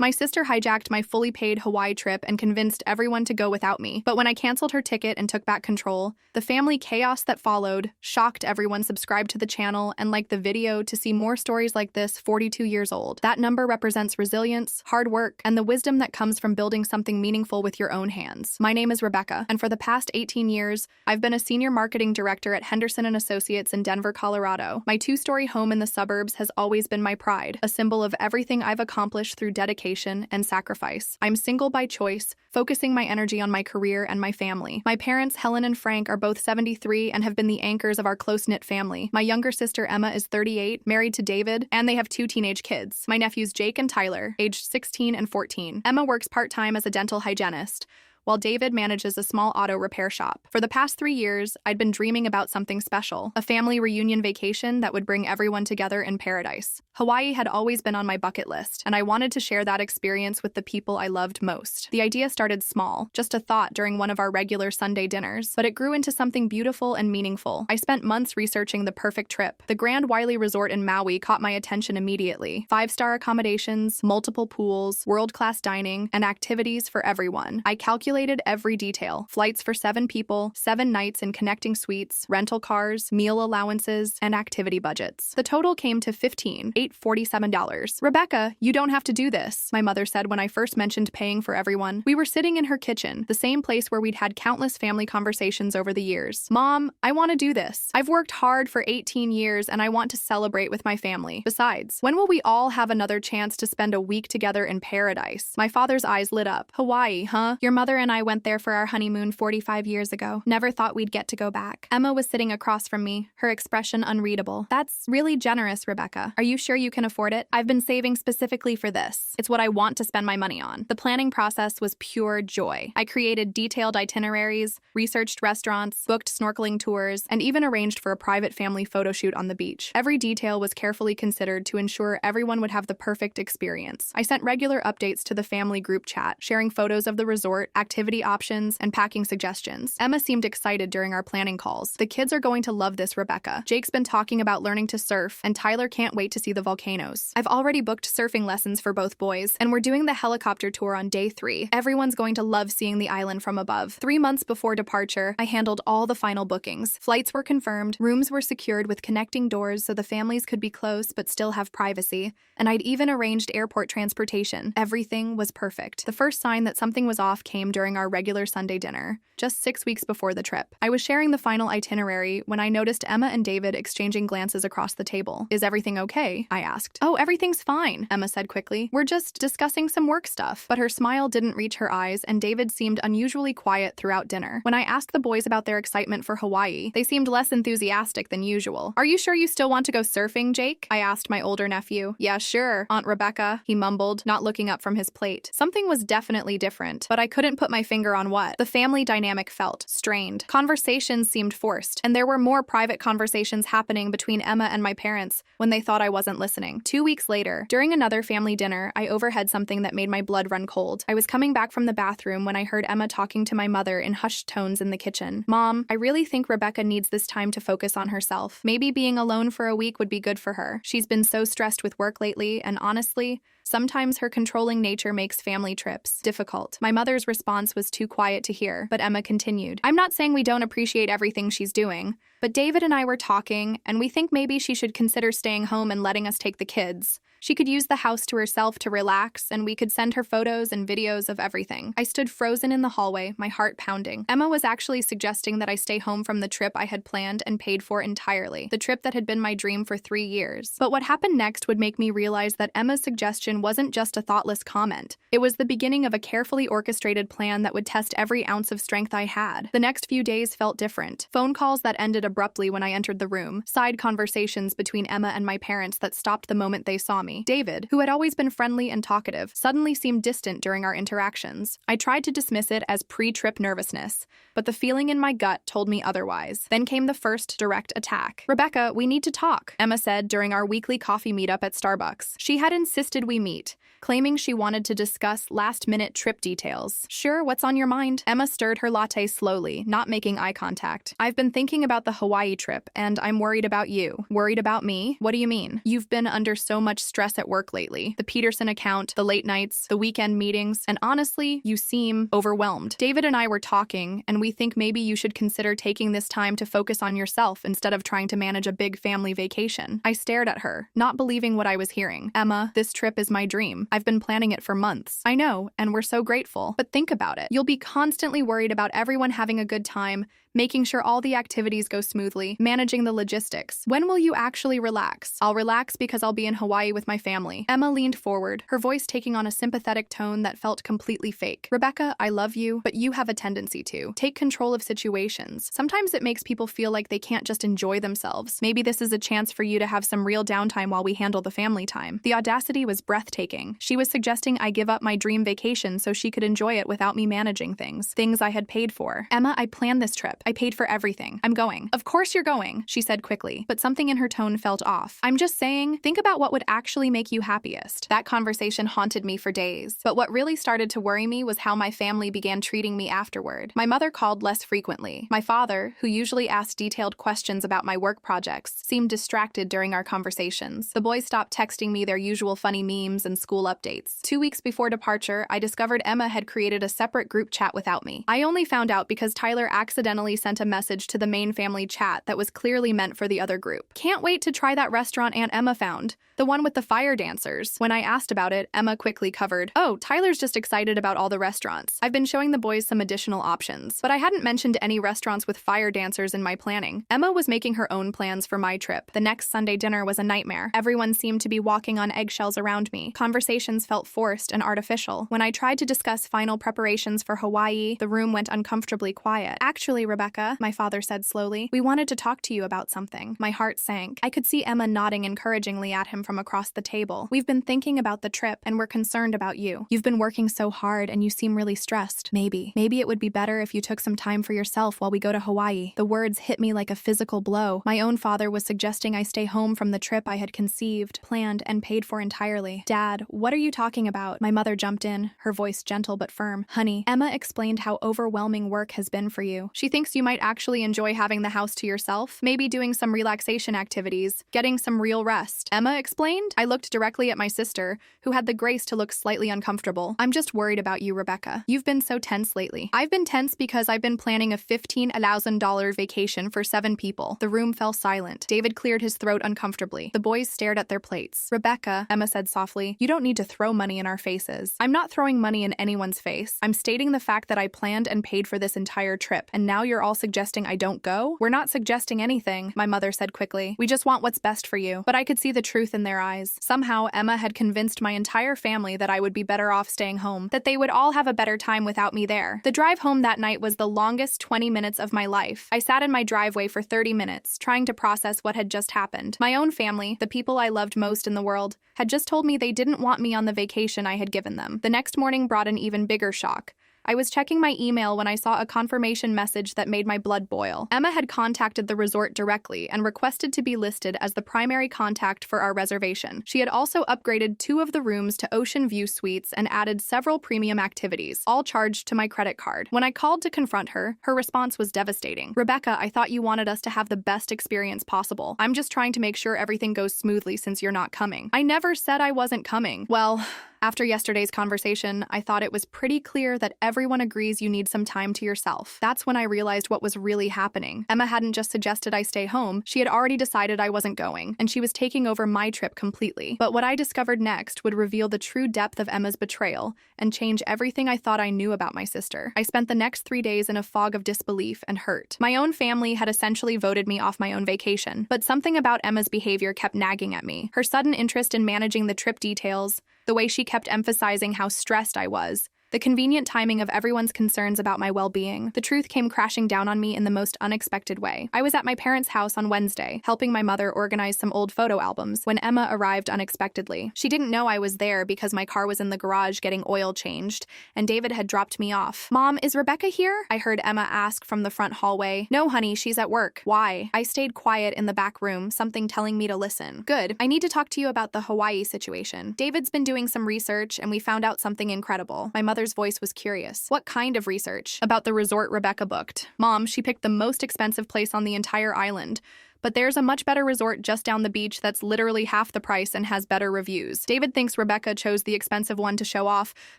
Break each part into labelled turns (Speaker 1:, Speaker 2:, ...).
Speaker 1: My sister hijacked my fully paid Hawaii trip and convinced everyone to go without me. But when I canceled her ticket and took back control, the family chaos that followed shocked everyone subscribed to the channel and liked the video to see more stories like this 42 years old. That number represents resilience, hard work, and the wisdom that comes from building something meaningful with your own hands. My name is Rebecca, and for the past 18 years, I've been a senior marketing director at Henderson & Associates in Denver, Colorado. My two-story home in the suburbs has always been my pride, a symbol of everything I've accomplished through dedication and sacrifice. I'm single by choice, focusing my energy on my career and my family. My parents, Helen and Frank, are both 73 and have been the anchors of our close-knit family. My younger sister, Emma, is 38, married to David, and they have 2 teenage kids. My nephews, Jake and Tyler, aged 16 and 14. Emma works part-time as a dental hygienist, while David manages a small auto repair shop. For the past 3 years, I'd been dreaming about something special, a family reunion vacation that would bring everyone together in paradise. Hawaii had always been on my bucket list, and I wanted to share that experience with the people I loved most. The idea started small, just a thought during one of our regular Sunday dinners, but it grew into something beautiful and meaningful. I spent months researching the perfect trip. The Grand Wiley Resort in Maui caught my attention immediately. 5-star accommodations, multiple pools, world-class dining, and activities for everyone. I calculated every detail: flights for 7 people, 7 nights in connecting suites, rental cars, meal allowances, and activity budgets. The total came to $15,847. "Rebecca, you don't have to do this," my mother said when I first mentioned paying for everyone. We were sitting in her kitchen, the same place where we'd had countless family conversations over the years. "Mom, I want to do this. I've worked hard for 18 years and I want to celebrate with my family. Besides, when will we all have another chance to spend a week together in paradise?" My father's eyes lit up. "Hawaii, huh? Your mother and I went there for our honeymoon 45 years ago. Never thought we'd get to go back." Emma was sitting across from me, her expression unreadable. "That's really generous, Rebecca. Are you sure you can afford it? I've been saving specifically for this. It's what I want to spend my money on." The planning process was pure joy. I created detailed itineraries, researched restaurants, booked snorkeling tours, and even arranged for a private family photo shoot on the beach. Every detail was carefully considered to ensure everyone would have the perfect experience. I sent regular updates to the family group chat, sharing photos of the resort, activity options, and packing suggestions. Emma seemed excited during our planning calls. "The kids are going to love this, Rebecca. Jake's been talking about learning to surf, and Tyler can't wait to see the volcanoes. I've already booked surfing lessons for both boys, and we're doing the helicopter tour on day 3. Everyone's going to love seeing the island from above." 3 months before departure, I handled all the final bookings. Flights were confirmed, rooms were secured with connecting doors so the families could be close but still have privacy, and I'd even arranged airport transportation. Everything was perfect. The first sign that something was off came during our regular Sunday dinner, just 6 weeks before the trip. I was sharing the final itinerary when I noticed Emma and David exchanging glances across the table. "Is everything okay?" I asked. "Oh, everything's fine," Emma said quickly. "We're just discussing some work stuff." But her smile didn't reach her eyes, and David seemed unusually quiet throughout dinner. When I asked the boys about their excitement for Hawaii, they seemed less enthusiastic than usual. "Are you sure you still want to go surfing, Jake?" I asked my older nephew. "Yeah, sure, Aunt Rebecca," he mumbled, not looking up from his plate. Something was definitely different, but I couldn't put my finger on what. The family dynamic felt strained. Conversations seemed forced, and there were more private conversations happening between Emma and my parents when they thought I wasn't listening. 2 weeks later, during another family dinner, I overheard something that made my blood run cold. I was coming back from the bathroom when I heard Emma talking to my mother in hushed tones in the kitchen. "Mom, I really think Rebecca needs this time to focus on herself. Maybe being alone for a week would be good for her. She's been so stressed with work lately, and honestly, sometimes her controlling nature makes family trips difficult." My mother's response was too quiet to hear, but Emma continued. "I'm not saying we don't appreciate everything she's doing, but David and I were talking, and we think maybe she should consider staying home and letting us take the kids. She could use the house to herself to relax, and we could send her photos and videos of everything." I stood frozen in the hallway, my heart pounding. Emma was actually suggesting that I stay home from the trip I had planned and paid for entirely, the trip that had been my dream for 3 years. But what happened next would make me realize that Emma's suggestion wasn't just a thoughtless comment. It was the beginning of a carefully orchestrated plan that would test every ounce of strength I had. The next few days felt different. Phone calls that ended abruptly when I entered the room, side conversations between Emma and my parents that stopped the moment they saw me. David, who had always been friendly and talkative, suddenly seemed distant during our interactions. I tried to dismiss it as pre-trip nervousness, but the feeling in my gut told me otherwise. Then came the first direct attack. "Rebecca, we need to talk," Emma said during our weekly coffee meetup at Starbucks. She had insisted we meet, claiming she wanted to discuss last-minute trip details. "Sure, what's on your mind?" Emma stirred her latte slowly, not making eye contact. "I've been thinking about the Hawaii trip, and I'm worried about you." "Worried about me? What do you mean?" "You've been under so much stress stress at work lately. The Peterson account, the late nights, the weekend meetings, and honestly, you seem overwhelmed. David and I were talking, and we think maybe you should consider taking this time to focus on yourself instead of trying to manage a big family vacation. I stared at her, not believing what I was hearing. Emma, this trip is my dream. I've been planning it for months. I know, and we're so grateful. But think about it. You'll be constantly worried about everyone having a good time, making sure all the activities go smoothly, managing the logistics. When will you actually relax? I'll relax because I'll be in Hawaii with my family. Emma leaned forward, her voice taking on a sympathetic tone that felt completely fake. Rebecca, I love you, but you have a tendency to take control of situations. Sometimes it makes people feel like they can't just enjoy themselves. Maybe this is a chance for you to have some real downtime while we handle the family time. The audacity was breathtaking. She was suggesting I give up my dream vacation so she could enjoy it without me managing things I had paid for. Emma, I planned this trip. I paid for everything. I'm going. Of course you're going, she said quickly, but something in her tone felt off. I'm just saying, think about what would actually make you happiest. That conversation haunted me for days. But what really started to worry me was how my family began treating me afterward. My mother called less frequently. My father, who usually asked detailed questions about my work projects, seemed distracted during our conversations. The boys stopped texting me their usual funny memes and school updates. 2 weeks before departure, I discovered Emma had created a separate group chat without me. I only found out because Tyler accidentally sent a message to the main family chat that was clearly meant for the other group. Can't wait to try that restaurant Aunt Emma found. The one with the fire dancers. When I asked about it, Emma quickly covered, "Oh, Tyler's just excited about all the restaurants. I've been showing the boys some additional options." But I hadn't mentioned any restaurants with fire dancers in my planning. Emma was making her own plans for my trip. The next Sunday dinner was a nightmare. Everyone seemed to be walking on eggshells around me. Conversations felt forced and artificial. When I tried to discuss final preparations for Hawaii, the room went uncomfortably quiet. "Actually, Rebecca," my father said slowly, "we wanted to talk to you about something." My heart sank. I could see Emma nodding encouragingly at him from across the table. "We've been thinking about the trip, and we're concerned about you. You've been working so hard, and you seem really stressed. Maybe it would be better if you took some time for yourself while we go to Hawaii." The words hit me like a physical blow. My own father was suggesting I stay home from the trip I had conceived, planned, and paid for entirely. "Dad, what are you talking about?" My mother jumped in, her voice gentle but firm. "Honey, Emma explained how overwhelming work has been for you. She thinks you might actually enjoy having the house to yourself, maybe doing some relaxation activities, getting some real rest." Emma explained. I looked directly at my sister, who had the grace to look slightly uncomfortable. "I'm just worried about you, Rebecca. You've been so tense lately." "I've been tense because I've been planning a $15,000 vacation for 7 people. The room fell silent. David cleared his throat uncomfortably. The boys stared at their plates. "Rebecca," Emma said softly, "you don't need to throw money in our faces." "I'm not throwing money in anyone's face. I'm stating the fact that I planned and paid for this entire trip, and now you're all suggesting I don't go?" "We're not suggesting anything," my mother said quickly. "We just want what's best for you." But I could see the truth in their eyes. Somehow, Emma had convinced my entire family that I would be better off staying home, that they would all have a better time without me there. The drive home that night was the longest 20 minutes of my life. I sat in my driveway for 30 minutes, trying to process what had just happened. My own family, the people I loved most in the world, had just told me they didn't want me on the vacation I had given them. The next morning brought an even bigger shock. I was checking my email when I saw a confirmation message that made my blood boil. Emma had contacted the resort directly and requested to be listed as the primary contact for our reservation. She had also upgraded 2 of the rooms to ocean view suites and added several premium activities, all charged to my credit card. When I called to confront her, her response was devastating. "Rebecca, I thought you wanted us to have the best experience possible. I'm just trying to make sure everything goes smoothly since you're not coming." "I never said I wasn't coming." "Well, after yesterday's conversation, I thought it was pretty clear that everyone agrees you need some time to yourself." That's when I realized what was really happening. Emma hadn't just suggested I stay home, she had already decided I wasn't going, and she was taking over my trip completely. But what I discovered next would reveal the true depth of Emma's betrayal and change everything I thought I knew about my sister. I spent the next 3 days in a fog of disbelief and hurt. My own family had essentially voted me off my own vacation, but something about Emma's behavior kept nagging at me. Her sudden interest in managing the trip details, the way she kept emphasizing how stressed I was, the convenient timing of everyone's concerns about my well-being. The truth came crashing down on me in the most unexpected way. I was at my parents' house on Wednesday, helping my mother organize some old photo albums, when Emma arrived unexpectedly. She didn't know I was there because my car was in the garage getting oil changed, and David had dropped me off. "Mom, is Rebecca here?" I heard Emma ask from the front hallway. "No, honey, she's at work." "Why?" I stayed quiet in the back room, something telling me to listen. "Good. I need to talk to you about the Hawaii situation. David's been doing some research, and we found out something incredible." My mother's voice was curious. "What kind of research?" "About the resort Rebecca booked. Mom, she picked the most expensive place on the entire island. but there's a much better resort just down the beach that's literally half the price and has better reviews. David thinks Rebecca chose the expensive one to show off,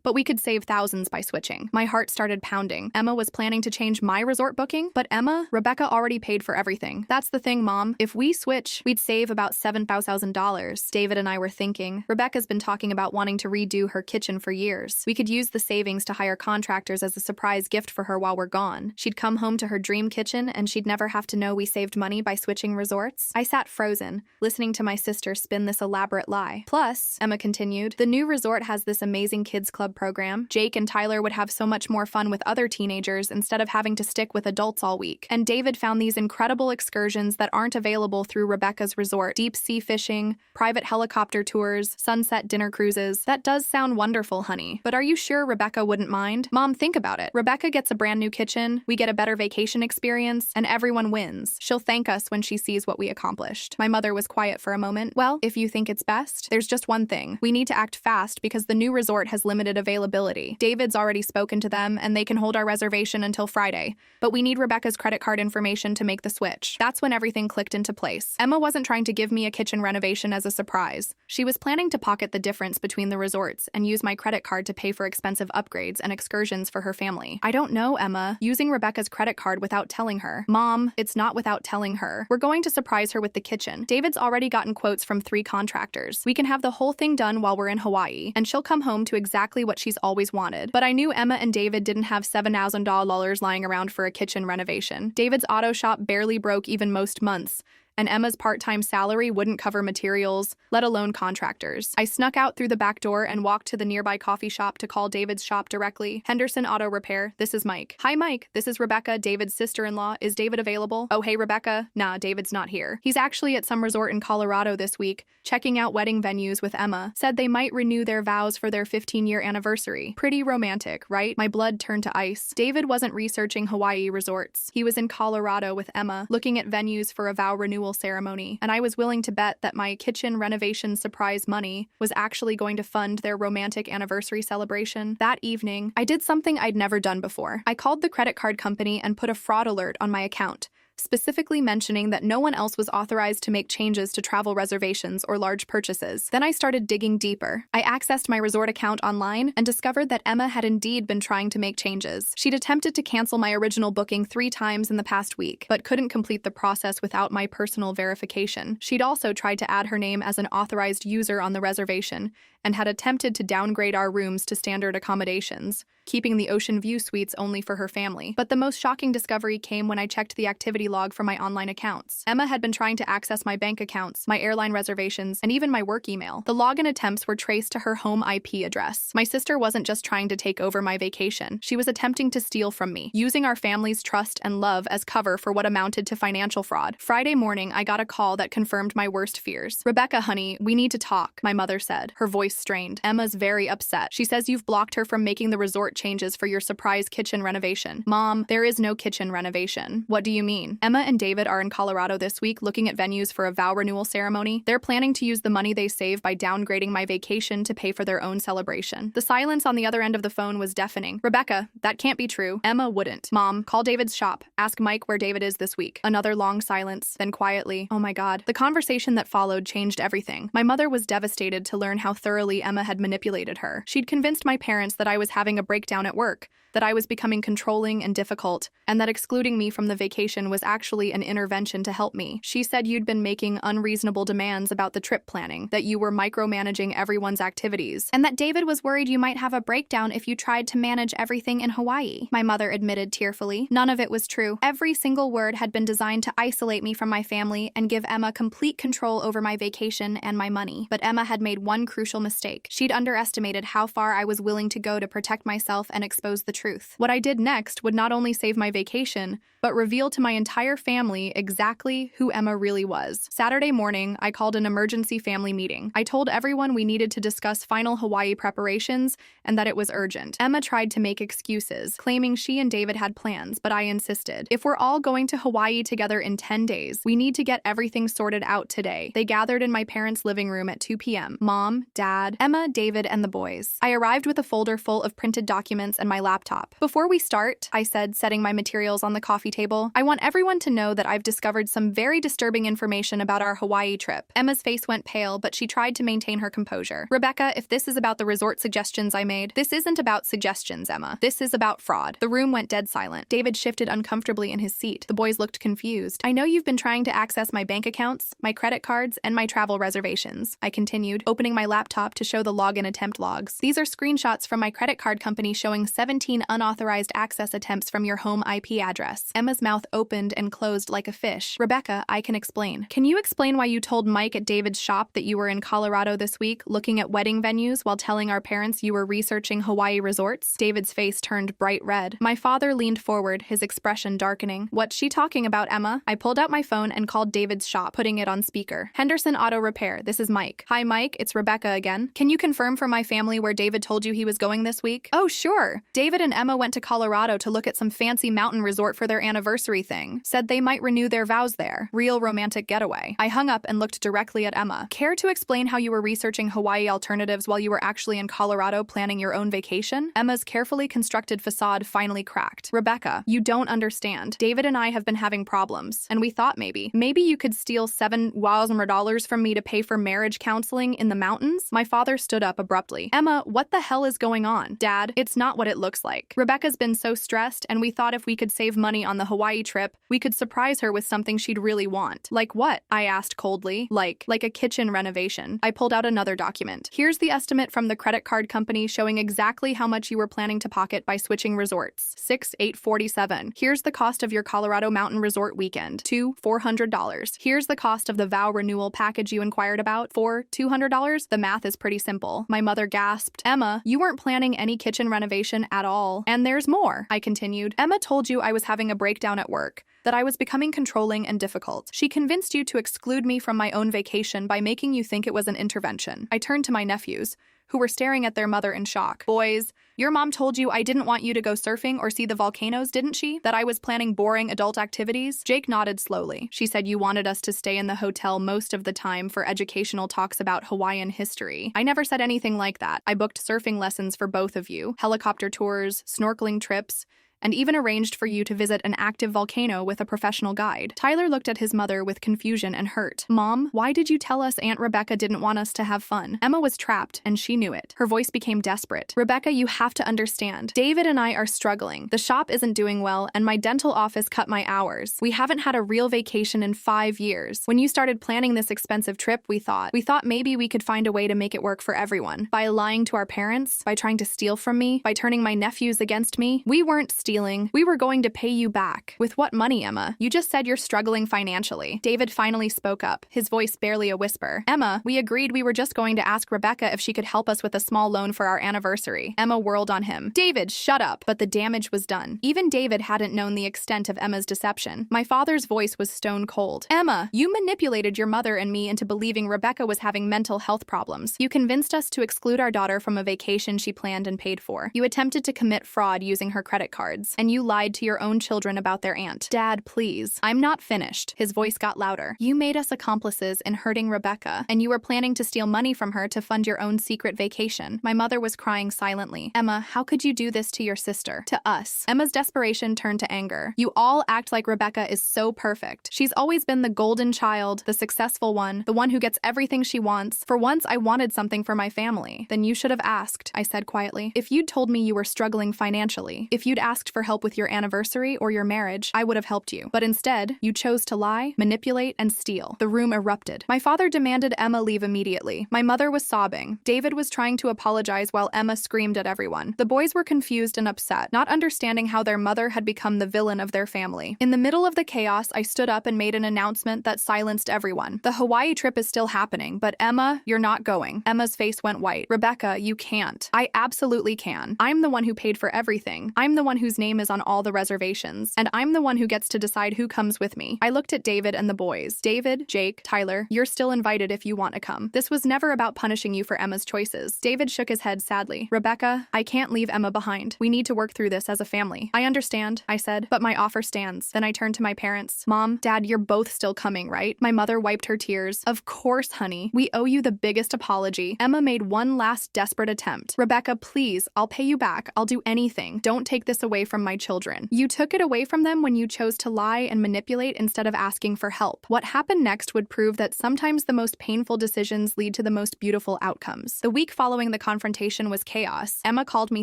Speaker 1: but we could save thousands by switching. My heart started pounding. Emma was planning to change my resort booking, but Rebecca already paid for everything. That's the thing, Mom. If we switch, we'd save about $7,000. David and I were thinking. Rebecca's been talking about wanting to redo her kitchen for years. We could use the savings to hire contractors as a surprise gift for her while we're gone. She'd come home to her dream kitchen, and she'd never have to know we saved money by switching resorts. I sat frozen, listening to my sister spin this elaborate lie. Plus, Emma continued, the new resort has this amazing kids club program. Jake and Tyler would have so much more fun with other teenagers instead of having to stick with adults all week. And David found these incredible excursions that aren't available through Rebecca's resort. Deep sea fishing, private helicopter tours, sunset dinner cruises. That does sound wonderful, honey. But are you sure Rebecca wouldn't mind? Mom, think about it. Rebecca gets a brand new kitchen, we get a better vacation experience, and everyone wins. She'll thank us when she sees what we accomplished. My mother was quiet for a moment. Well, if you think it's best, there's just one thing. We need to act fast because the new resort has limited availability. David's already spoken to them, and they can hold our reservation until Friday. But we need Rebecca's credit card information to make the switch. That's when everything clicked into place. Emma wasn't trying to give me a kitchen renovation as a surprise. She was planning to pocket the difference between the resorts and use my credit card to pay for expensive upgrades and excursions for her family. I don't know, Emma. Using Rebecca's credit card without telling her. Mom, it's not without telling her. We're going to surprise her with the kitchen. David's already gotten quotes from 3 contractors. We can have the whole thing done while we're in Hawaii, and she'll come home to exactly what she's always wanted. But I knew Emma and David didn't have $7,000 lying around for a kitchen renovation. David's auto shop barely broke even most months, and Emma's part-time salary wouldn't cover materials, let alone contractors. I snuck out through the back door and walked to the nearby coffee shop to call David's shop directly. Henderson Auto Repair, this is Mike. Hi, Mike. This is Rebecca, David's sister-in-law. Is David available? Oh, hey, Rebecca. Nah, David's not here. He's actually at some resort in Colorado this week, checking out wedding venues with Emma. Said they might renew their vows for their 15-year anniversary. Pretty romantic, right? My blood turned to ice. David wasn't researching Hawaii resorts. He was in Colorado with Emma, looking at venues for a vow renewal ceremony, and I was willing to bet that my kitchen renovation surprise money was actually going to fund their romantic anniversary celebration. That evening, I did something I'd never done before. I called the credit card company and put a fraud alert on my account, specifically mentioning that no one else was authorized to make changes to travel reservations or large purchases. Then I started digging deeper. I accessed my resort account online and discovered that Emma had indeed been trying to make changes. She'd attempted to cancel my original booking 3 times in the past week, but couldn't complete the process without my personal verification. She'd also tried to add her name as an authorized user on the reservation and had attempted to downgrade our rooms to standard accommodations, keeping the ocean view suites only for her family. But the most shocking discovery came when I checked the activity log for my online accounts. Emma had been trying to access my bank accounts, my airline reservations, and even my work email. The login attempts were traced to her home IP address. My sister wasn't just trying to take over my vacation. She was attempting to steal from me, using our family's trust and love as cover for what amounted to financial fraud. Friday morning, I got a call that confirmed my worst fears. Rebecca, honey, we need to talk, my mother said, her voice strained. Emma's very upset. She says you've blocked her from making the resort changes for your surprise kitchen renovation. Mom, there is no kitchen renovation. What do you mean? Emma and David are in Colorado this week looking at venues for a vow renewal ceremony. They're planning to use the money they save by downgrading my vacation to pay for their own celebration. The silence on the other end of the phone was deafening. Rebecca, that can't be true. Emma wouldn't. Mom, call David's shop. Ask Mike where David is this week. Another long silence, then quietly, oh my God. The conversation that followed changed everything. My mother was devastated to learn how thoroughly Emma had manipulated her. She'd convinced my parents that I was having a breakdown at work, that I was becoming controlling and difficult, and that excluding me from the vacation was actually an intervention to help me. She said you'd been making unreasonable demands about the trip planning, that you were micromanaging everyone's activities, and that David was worried you might have a breakdown if you tried to manage everything in Hawaii. My mother admitted tearfully. None of it was true. Every single word had been designed to isolate me from my family and give Emma complete control over my vacation and my money. But Emma had made one crucial mistake. She'd underestimated how far I was willing to go to protect myself and expose the truth. What I did next would not only save my vacation, but reveal to my entire family exactly who Emma really was. Saturday morning, I called an emergency family meeting. I told everyone we needed to discuss final Hawaii preparations and that it was urgent. Emma tried to make excuses, claiming she and David had plans, but I insisted. If we're all going to Hawaii together in 10 days, we need to get everything sorted out today. They gathered in my parents' living room at 2 p.m. Mom, Dad, Emma, David, and the boys. I arrived with a folder full of printed documents and my laptop. Before we start, I said, setting my materials on the coffee table, I want everyone everyone to know that I've discovered some very disturbing information about our Hawaii trip. Emma's face went pale, but she tried to maintain her composure. Rebecca, if this is about the resort suggestions I made, this isn't about suggestions, Emma. This is about fraud. The room went dead silent. David shifted uncomfortably in his seat. The boys looked confused. I know you've been trying to access my bank accounts, my credit cards, and my travel reservations, I continued, opening my laptop to show the login attempt logs. These are screenshots from my credit card company showing 17 unauthorized access attempts from your home IP address. Emma's mouth opened and closed like a fish. Rebecca, I can explain. Can you explain why you told Mike at David's shop that you were in Colorado this week looking at wedding venues while telling our parents you were researching Hawaii resorts? David's face turned bright red. My father leaned forward, his expression darkening. What's she talking about, Emma? I pulled out my phone and called David's shop, putting it on speaker. Henderson Auto Repair, this is Mike. Hi, Mike, it's Rebecca again. Can you confirm for my family where David told you he was going this week? Oh, sure. David and Emma went to Colorado to look at some fancy mountain resort for their anniversary thing. Said they might renew their vows there. Real romantic getaway. I hung up and looked directly at Emma. Care to explain how you were researching Hawaii alternatives while you were actually in Colorado planning your own vacation? Emma's carefully constructed facade finally cracked. Rebecca, you don't understand. David and I have been having problems, and we thought maybe you could steal $7,000 from me to pay for marriage counseling in the mountains? My father stood up abruptly. Emma, what the hell is going on? Dad, it's not what it looks like. Rebecca's been so stressed, and we thought if we could save money on the Hawaii trip, we could surprise her with something she'd really want. Like what? I asked coldly. Like a kitchen renovation. I pulled out another document. Here's the estimate from the credit card company showing exactly how much you were planning to pocket by switching resorts. $6,847. Here's the cost of your Colorado mountain resort weekend. $400. Here's the cost of the vow renewal package you inquired about. $200. The math is pretty simple. My mother gasped. Emma, you weren't planning any kitchen renovation at all. And there's more, I continued. Emma told you I was having a breakdown at work, that I was becoming controlling and difficult. She convinced you to exclude me from my own vacation by making you think it was an intervention. I turned to my nephews, who were staring at their mother in shock. Boys, your mom told you I didn't want you to go surfing or see the volcanoes, didn't she? That I was planning boring adult activities? Jake nodded slowly. She said you wanted us to stay in the hotel most of the time for educational talks about Hawaiian history. I never said anything like that. I booked surfing lessons for both of you, helicopter tours, snorkeling trips, and even arranged for you to visit an active volcano with a professional guide. Tyler looked at his mother with confusion and hurt. Mom, why did you tell us Aunt Rebecca didn't want us to have fun? Emma was trapped, and she knew it. Her voice became desperate. Rebecca, you have to understand. David and I are struggling. The shop isn't doing well, and my dental office cut my hours. We haven't had a real vacation in 5 years. When you started planning this expensive trip, we thought maybe we could find a way to make it work for everyone. By lying to our parents, by trying to steal from me, by turning my nephews against me. We weren't stealing. We were going to pay you back. With what money, Emma? You just said you're struggling financially. David finally spoke up, his voice barely a whisper. Emma, we agreed we were just going to ask Rebecca if she could help us with a small loan for our anniversary. Emma whirled on him. David, shut up. But the damage was done. Even David hadn't known the extent of Emma's deception. My father's voice was stone cold. Emma, you manipulated your mother and me into believing Rebecca was having mental health problems. You convinced us to exclude our daughter from a vacation she planned and paid for. You attempted to commit fraud using her credit cards. And you lied to your own children about their aunt. Dad, please. I'm not finished. His voice got louder. You made us accomplices in hurting Rebecca, and you were planning to steal money from her to fund your own secret vacation. My mother was crying silently. Emma, how could you do this to your sister? To us. Emma's desperation turned to anger. You all act like Rebecca is so perfect. She's always been the golden child, the successful one, the one who gets everything she wants. For once, I wanted something for my family. Then you should have asked, I said quietly. If you'd told me you were struggling financially, if you'd asked for help with your anniversary or your marriage, I would have helped you. But instead, you chose to lie, manipulate, and steal. The room erupted. My father demanded Emma leave immediately. My mother was sobbing. David was trying to apologize while Emma screamed at everyone. The boys were confused and upset, not understanding how their mother had become the villain of their family. In the middle of the chaos, I stood up and made an announcement that silenced everyone. The Hawaii trip is still happening, but Emma, you're not going. Emma's face went white. Rebecca, you can't. I absolutely can. I'm the one who paid for everything. I'm the one whose name is on all the reservations, and I'm the one who gets to decide who comes with me. I looked at David and the boys. David, Jake, Tyler, you're still invited if you want to come. This was never about punishing you for Emma's choices. David shook his head sadly. Rebecca, I can't leave Emma behind. We need to work through this as a family. I understand, I said, but my offer stands. Then I turned to my parents. Mom, Dad, you're both still coming, right? My mother wiped her tears. Of course, honey. We owe you the biggest apology. Emma made one last desperate attempt. Rebecca, please, I'll pay you back. I'll do anything. Don't take this away from my children. You took it away from them when you chose to lie and manipulate instead of asking for help. What happened next would prove that sometimes the most painful decisions lead to the most beautiful outcomes. The week following the confrontation was chaos. Emma called me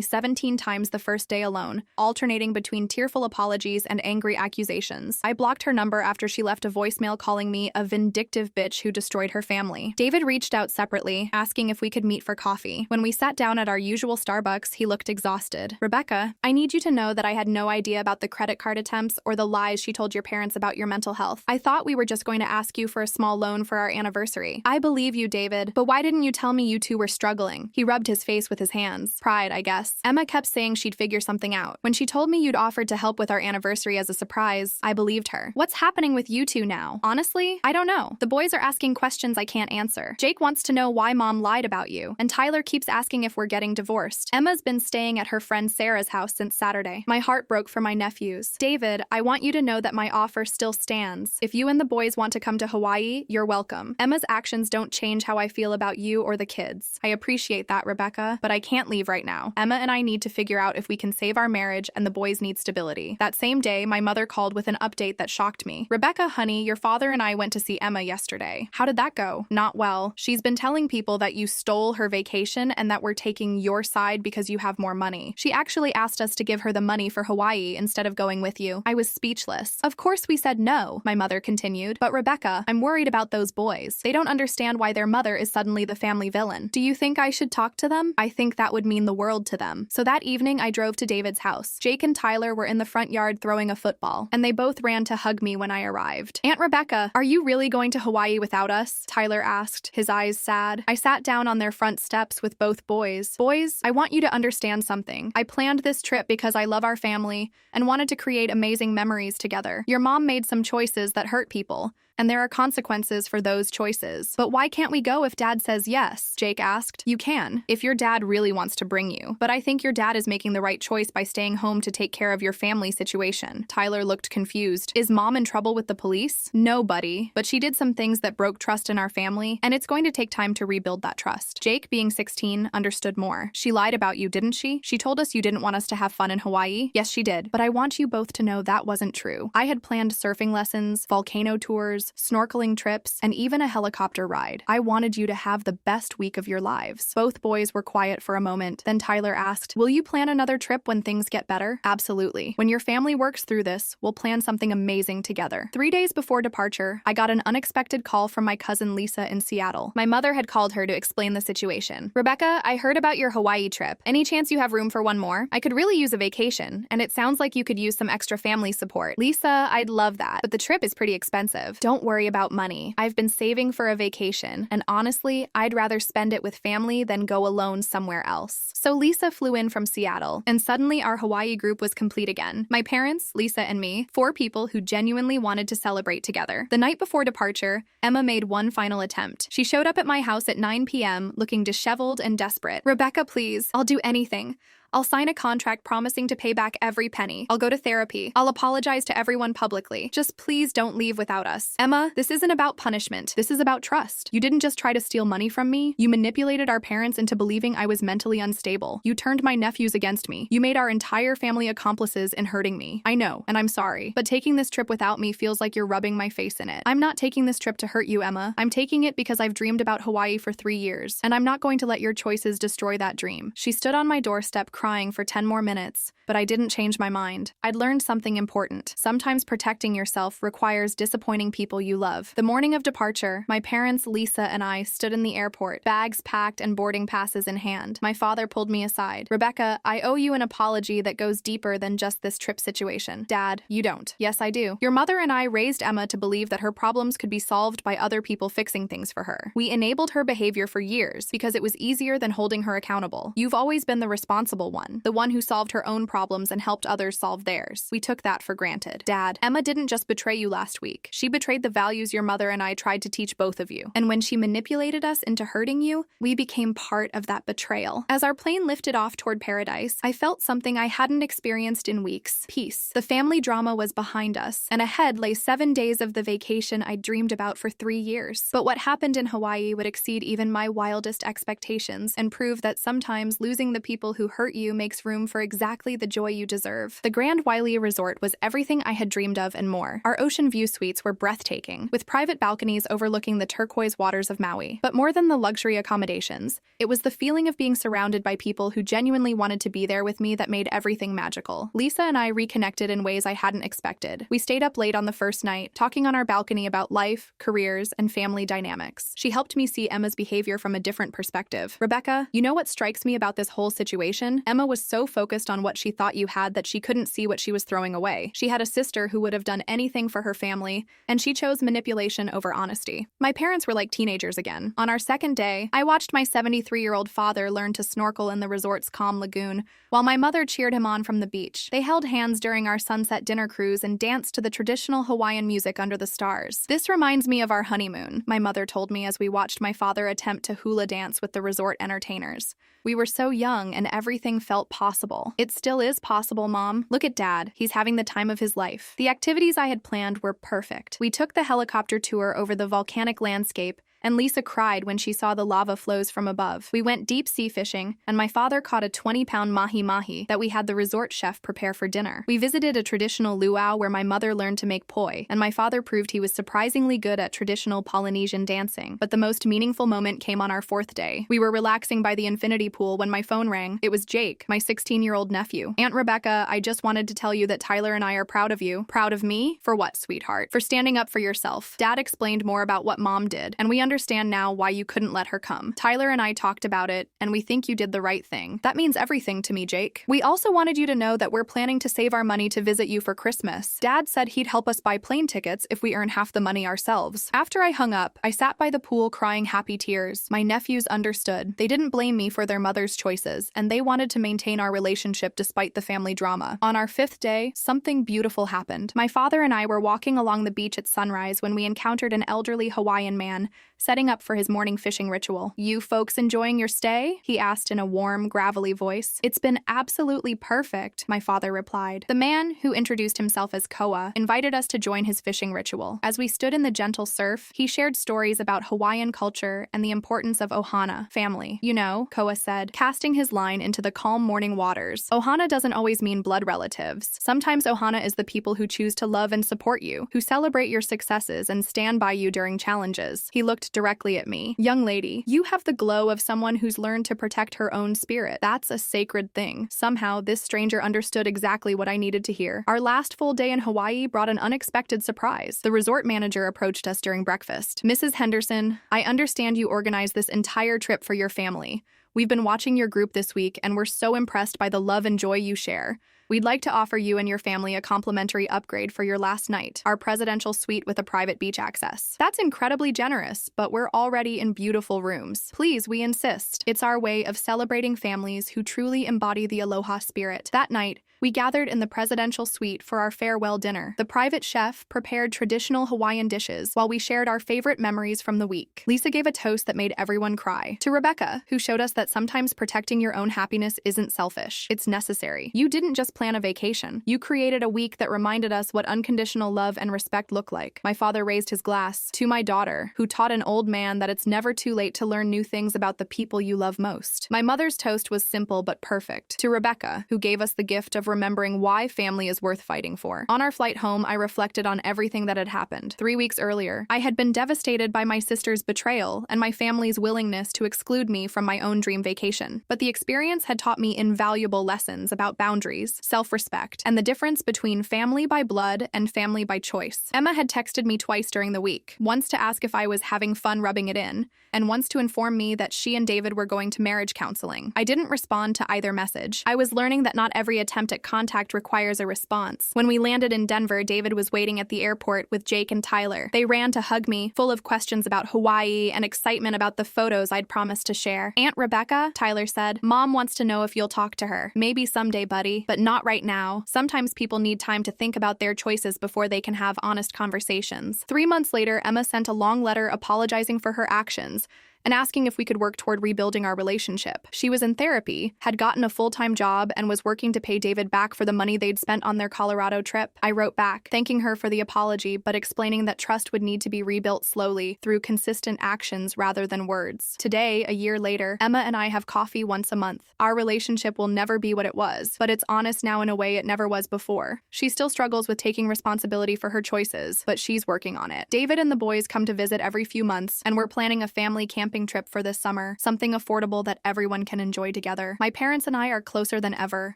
Speaker 1: 17 times the first day alone, alternating between tearful apologies and angry accusations. I blocked her number after she left a voicemail calling me a vindictive bitch who destroyed her family. David reached out separately, asking if we could meet for coffee. When we sat down at our usual Starbucks, he looked exhausted. Rebecca, I need you to know that I had no idea about the credit card attempts or the lies she told your parents about your mental health. I thought we were just going to ask you for a small loan for our anniversary. I believe you, David, but why didn't you tell me you two were struggling? He rubbed his face with his hands. Pride, I guess. Emma kept saying she'd figure something out. When she told me you'd offered to help with our anniversary as a surprise, I believed her. What's happening with you two now? Honestly, I don't know. The boys are asking questions I can't answer. Jake wants to know why Mom lied about you, and Tyler keeps asking if we're getting divorced. Emma's been staying at her friend Sarah's house since Saturday. My heart broke for my nephews. David, I want you to know that my offer still stands. If you and the boys want to come to Hawaii, you're welcome. Emma's actions don't change how I feel about you or the kids. I appreciate that, Rebecca, but I can't leave right now. Emma and I need to figure out if we can save our marriage, and the boys need stability. That same day, my mother called with an update that shocked me. Rebecca, honey, your father and I went to see Emma yesterday. How did that go? Not well. She's been telling people that you stole her vacation and that we're taking your side because you have more money. She actually asked us to give her the money for Hawaii instead of going with you. I was speechless. Of course we said no, my mother continued. But Rebecca, I'm worried about those boys. They don't understand why their mother is suddenly the family villain. Do you think I should talk to them? I think that would mean the world to them. So that evening, I drove to David's house. Jake and Tyler were in the front yard throwing a football, and they both ran to hug me when I arrived. Aunt Rebecca, are you really going to Hawaii without us? Tyler asked, his eyes sad. I sat down on their front steps with both boys. Boys, I want you to understand something. I planned this trip because I love our family and wanted to create amazing memories together. Your mom made some choices that hurt people, and there are consequences for those choices. But why can't we go if Dad says yes? Jake asked. You can, if your dad really wants to bring you. But I think your dad is making the right choice by staying home to take care of your family situation. Tyler looked confused. Is Mom in trouble with the police? No, buddy. But she did some things that broke trust in our family, and it's going to take time to rebuild that trust. Jake, being 16, understood more. She lied about you, didn't she? She told us you didn't want us to have fun in Hawaii. Yes, she did. But I want you both to know that wasn't true. I had planned surfing lessons, volcano tours, snorkeling trips, and even a helicopter ride. I wanted you to have the best week of your lives. Both boys were quiet for a moment. Then Tyler asked, will you plan another trip when things get better? Absolutely. When your family works through this, we'll plan something amazing together. 3 days before departure, I got an unexpected call from my cousin Lisa in Seattle. My mother had called her to explain the situation. Rebecca, I heard about your Hawaii trip. Any chance you have room for one more? I could really use a vacation, and it sounds like you could use some extra family support. Lisa, I'd love that, but the trip is pretty expensive. Don't worry about money. I've been saving for a vacation, and honestly, I'd rather spend it with family than go alone somewhere else. So Lisa flew in from Seattle, and suddenly our Hawaii group was complete again. My parents, Lisa and me, 4 people who genuinely wanted to celebrate together. The night before departure, Emma made one final attempt. She showed up at my house at 9 p.m. looking disheveled and desperate. Rebecca, please, I'll do anything. I'll sign a contract promising to pay back every penny. I'll go to therapy. I'll apologize to everyone publicly. Just please don't leave without us. Emma, this isn't about punishment. This is about trust. You didn't just try to steal money from me. You manipulated our parents into believing I was mentally unstable. You turned my nephews against me. You made our entire family accomplices in hurting me. I know, and I'm sorry, but taking this trip without me feels like you're rubbing my face in it. I'm not taking this trip to hurt you, Emma. I'm taking it because I've dreamed about Hawaii for 3 years, and I'm not going to let your choices destroy that dream. She stood on my doorstep crying for 10 more minutes, but I didn't change my mind. I'd learned something important. Sometimes protecting yourself requires disappointing people you love. The morning of departure, my parents, Lisa, and I stood in the airport, bags packed and boarding passes in hand. My father pulled me aside. Rebecca, I owe you an apology that goes deeper than just this trip situation. Dad, you don't. Yes, I do. Your mother and I raised Emma to believe that her problems could be solved by other people fixing things for her. We enabled her behavior for years because it was easier than holding her accountable. You've always been the responsible one, the one who solved her own problems and helped others solve theirs. We took that for granted. Dad, Emma didn't just betray you last week. She betrayed the values your mother and I tried to teach both of you. And when she manipulated us into hurting you, we became part of that betrayal. As our plane lifted off toward paradise, I felt something I hadn't experienced in weeks. Peace. The family drama was behind us, and ahead lay 7 days of the vacation I'd dreamed about for 3 years. But what happened in Hawaii would exceed even my wildest expectations and prove that sometimes losing the people who hurt you makes room for exactly the joy you deserve. The Grand Wailea Resort was everything I had dreamed of and more. Our ocean view suites were breathtaking, with private balconies overlooking the turquoise waters of Maui. But more than the luxury accommodations, it was the feeling of being surrounded by people who genuinely wanted to be there with me that made everything magical. Lisa and I reconnected in ways I hadn't expected. We stayed up late on the first night, talking on our balcony about life, careers, and family dynamics. She helped me see Emma's behavior from a different perspective. Rebecca, you know what strikes me about this whole situation? Emma was so focused on what she thought you had that she couldn't see what she was throwing away. She had a sister who would have done anything for her family, and she chose manipulation over honesty. My parents were like teenagers again. On our second day, I watched my 73-year-old father learn to snorkel in the resort's calm lagoon, while my mother cheered him on from the beach. They held hands during our sunset dinner cruise and danced to the traditional Hawaiian music under the stars. This reminds me of our honeymoon, my mother told me as we watched my father attempt to hula dance with the resort entertainers. We were so young and everything felt possible. It still is possible, Mom. Look at Dad. He's having the time of his life. The activities I had planned were perfect. We took the helicopter tour over the volcanic landscape, and Lisa cried when she saw the lava flows from above. We went deep sea fishing, and my father caught a 20-pound mahi-mahi that we had the resort chef prepare for dinner. We visited a traditional luau where my mother learned to make poi, and my father proved he was surprisingly good at traditional Polynesian dancing. But the most meaningful moment came on our fourth day. We were relaxing by the infinity pool when my phone rang. It was Jake, my 16-year-old nephew. Aunt Rebecca, I just wanted to tell you that Tyler and I are proud of you. Proud of me? For what, sweetheart? For standing up for yourself. Dad explained more about what Mom did, and we understand now why you couldn't let her come. Tyler and I talked about it, and we think you did the right thing. That means everything to me, Jake. We also wanted you to know that we're planning to save our money to visit you for Christmas. Dad said he'd help us buy plane tickets if we earn half the money ourselves. After I hung up, I sat by the pool crying happy tears. My nephews understood. They didn't blame me for their mother's choices, and they wanted to maintain our relationship despite the family drama. On our fifth day, something beautiful happened. My father and I were walking along the beach at sunrise when we encountered an elderly Hawaiian man setting up for his morning fishing ritual. You folks enjoying your stay? He asked in a warm, gravelly voice. It's been absolutely perfect, my father replied. The man, who introduced himself as Koa, invited us to join his fishing ritual. As we stood in the gentle surf, he shared stories about Hawaiian culture and the importance of ohana, family. You know, Koa said, casting his line into the calm morning waters. Ohana doesn't always mean blood relatives. Sometimes ohana is the people who choose to love and support you, who celebrate your successes and stand by you during challenges. He looked directly at me. Young lady, you have the glow of someone who's learned to protect her own spirit. That's a sacred thing. Somehow, this stranger understood exactly what I needed to hear. Our last full day in Hawaii brought an unexpected surprise. The resort manager approached us during breakfast. Mrs. Henderson, I understand you organized this entire trip for your family. We've been watching your group this week, and we're so impressed by the love and joy you share. We'd like to offer you and your family a complimentary upgrade for your last night, our presidential suite with a private beach access. That's incredibly generous, but we're already in beautiful rooms. Please, we insist. It's our way of celebrating families who truly embody the aloha spirit. That night, we gathered in the presidential suite for our farewell dinner. The private chef prepared traditional Hawaiian dishes while we shared our favorite memories from the week. Lisa gave a toast that made everyone cry. To Rebecca, who showed us that sometimes protecting your own happiness isn't selfish. It's necessary. You didn't just plan a vacation. You created a week that reminded us what unconditional love and respect look like. My father raised his glass. To my daughter, who taught an old man that it's never too late to learn new things about the people you love most. My mother's toast was simple but perfect. To Rebecca, who gave us the gift of remembering why family is worth fighting for. On our flight home, I reflected on everything that had happened. 3 weeks earlier, I had been devastated by my sister's betrayal and my family's willingness to exclude me from my own dream vacation. But the experience had taught me invaluable lessons about boundaries, self-respect, and the difference between family by blood and family by choice. Emma had texted me twice during the week, once to ask if I was having fun rubbing it in, and once to inform me that she and David were going to marriage counseling. I didn't respond to either message. I was learning that not every attempt at contact requires a response. When we landed in Denver, David was waiting at the airport with Jake and Tyler. They ran to hug me, full of questions about Hawaii and excitement about the photos I'd promised to share. Aunt Rebecca, Tyler said, Mom wants to know if you'll talk to her. Maybe someday, buddy, but not right now. Sometimes people need time to think about their choices before they can have honest conversations. 3 months later, Emma sent a long letter apologizing for her actions and asking if we could work toward rebuilding our relationship. She was in therapy, had gotten a full-time job, and was working to pay David back for the money they'd spent on their Colorado trip. I wrote back, thanking her for the apology, but explaining that trust would need to be rebuilt slowly through consistent actions rather than words. Today, a year later, Emma and I have coffee once a month. Our relationship will never be what it was, but it's honest now in a way it never was before. She still struggles with taking responsibility for her choices, but she's working on it. David and the boys come to visit every few months, and we're planning a family camping trip for this summer, something affordable that everyone can enjoy together. My parents and I are closer than ever.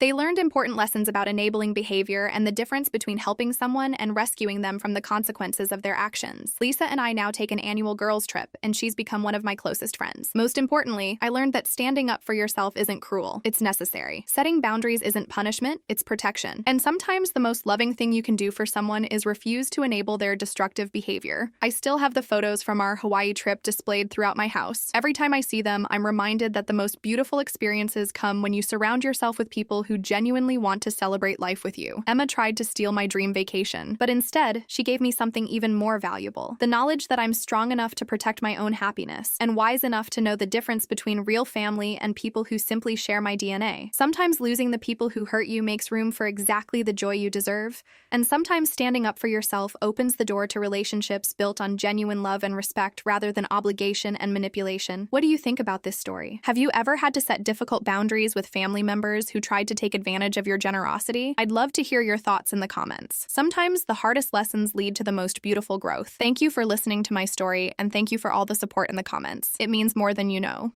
Speaker 1: They learned important lessons about enabling behavior and the difference between helping someone and rescuing them from the consequences of their actions. Lisa and I now take an annual girls' trip, and she's become one of my closest friends. Most importantly, I learned that standing up for yourself isn't cruel, it's necessary. Setting boundaries isn't punishment, it's protection. And sometimes the most loving thing you can do for someone is refuse to enable their destructive behavior. I still have the photos from our Hawaii trip displayed throughout my house. Every time I see them, I'm reminded that the most beautiful experiences come when you surround yourself with people who genuinely want to celebrate life with you. Emma tried to steal my dream vacation, but instead, she gave me something even more valuable: the knowledge that I'm strong enough to protect my own happiness, and wise enough to know the difference between real family and people who simply share my DNA. Sometimes losing the people who hurt you makes room for exactly the joy you deserve, and sometimes standing up for yourself opens the door to relationships built on genuine love and respect rather than obligation and manipulation. What do you think about this story? Have you ever had to set difficult boundaries with family members who tried to take advantage of your generosity? I'd love to hear your thoughts in the comments. Sometimes the hardest lessons lead to the most beautiful growth. Thank you for listening to my story, and thank you for all the support in the comments. It means more than you know.